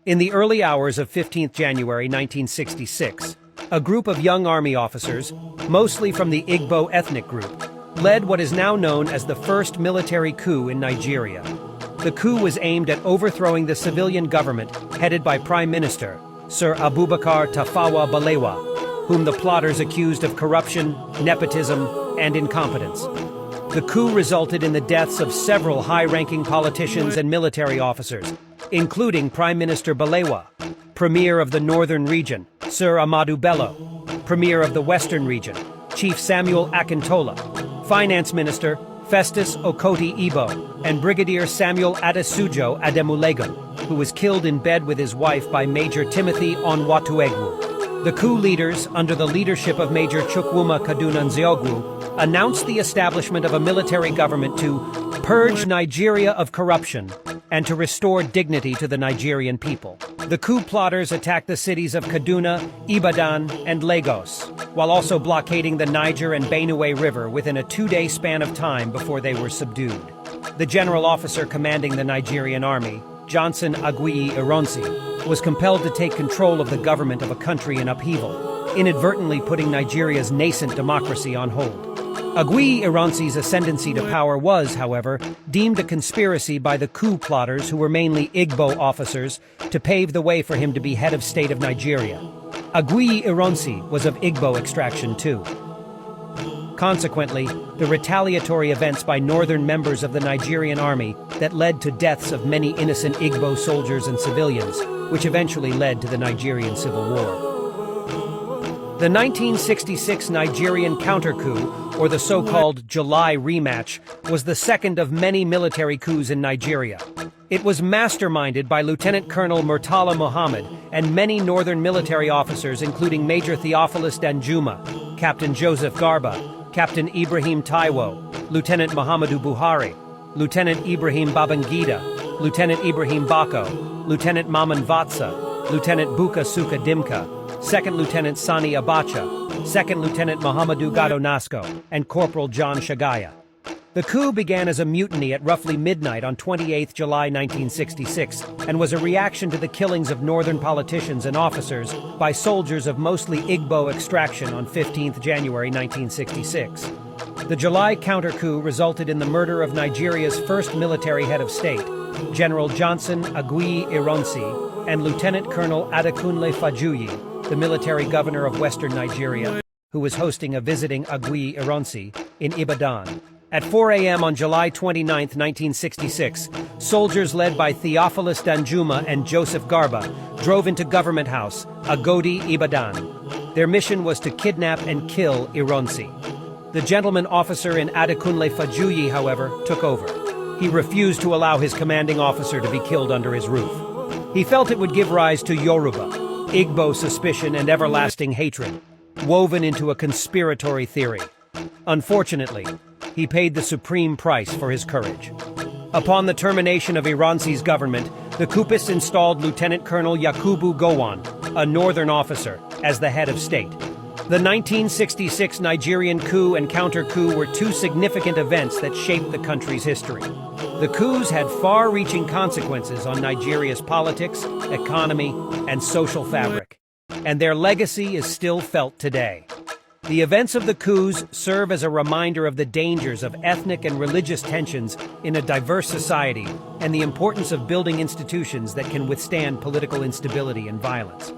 In the early hours of 15th January 1966, a group of young army officers, mostly from the Igbo ethnic group, led what is now known as the first military coup in Nigeria. The coup was aimed at overthrowing the civilian government headed by Prime Minister Sir Abubakar Tafawa Balewa, whom the plotters accused of corruption, nepotism, and incompetence. The coup resulted in the deaths of several high-ranking politicians and military officers, including Prime Minister Balewa, Premier of the Northern Region, Sir Amadu Bello, Premier of the Western Region, Chief Samuel Akintola, Finance Minister Festus Okoti Ibo, and Brigadier Samuel Adesujo Ademulegun, who was killed in bed with his wife by Major Timothy Onwatuegwu. The coup leaders, under the leadership of Major Chukwuma Kaduna Nzeogwu, announced the establishment of a military government to purge Nigeria of corruption and to restore dignity to the Nigerian people. The coup plotters attacked the cities of Kaduna, Ibadan, and Lagos, while also blockading the Niger and Benue River within a 2-day span of time before they were subdued. The general officer commanding the Nigerian army, Johnson Aguiyi Ironsi, was compelled to take control of the government of a country in upheaval, inadvertently putting Nigeria's nascent democracy on hold. Aguiyi Ironsi's ascendancy to power was, however, deemed a conspiracy by the coup plotters, who were mainly Igbo officers, to pave the way for him to be head of state of Nigeria. Aguiyi Ironsi was of Igbo extraction too. Consequently, the retaliatory events by northern members of the Nigerian army that led to deaths of many innocent Igbo soldiers and civilians, which eventually led to the Nigerian Civil War. The 1966 Nigerian counter-coup, or the so-called July rematch, was the second of many military coups in Nigeria. It was masterminded by Lieutenant Colonel Murtala Muhammad and many northern military officers, including Major Theophilus Danjuma, Captain Joseph Garba, Captain Ibrahim Taiwo, Lieutenant Muhammadu Buhari, Lieutenant Ibrahim Babangida, Lieutenant Ibrahim Bako, Lieutenant Maman Vatsa, Lieutenant Buka Suka Dimka, Second Lieutenant Sani Abacha, Second Lieutenant Muhammadu Gado Nasco, and Corporal John Shagaya. The coup began as a mutiny at roughly midnight on 28 July 1966 and was a reaction to the killings of northern politicians and officers by soldiers of mostly Igbo extraction on 15 January 1966. The July counter-coup resulted in the murder of Nigeria's first military head of state, General Johnson Aguiyi Ironsi, and Lieutenant Colonel Adekunle Fajuyi, the military governor of western Nigeria, who was hosting a visiting Aguiyi Ironsi in Ibadan. At 4 a.m. on July 29, 1966, soldiers led by Theophilus Danjuma and Joseph Garba drove into Government House, Agodi, Ibadan. Their mission was to kidnap and kill Ironsi. The gentleman officer in Adekunle Fajuyi, however, took over. He refused to allow his commanding officer to be killed under his roof. He felt it would give rise to Yoruba, Igbo suspicion and everlasting hatred, woven into a conspiratory theory. Unfortunately, he paid the supreme price for his courage. Upon the termination of Ironsi's government, the coupists installed Lieutenant Colonel Yakubu Gowon, a northern officer, as the head of state. The 1966 Nigerian coup and counter-coup were two significant events that shaped the country's history. The coups had far-reaching consequences on Nigeria's politics, economy, and social fabric, and their legacy is still felt today. The events of the coups serve as a reminder of the dangers of ethnic and religious tensions in a diverse society and the importance of building institutions that can withstand political instability and violence.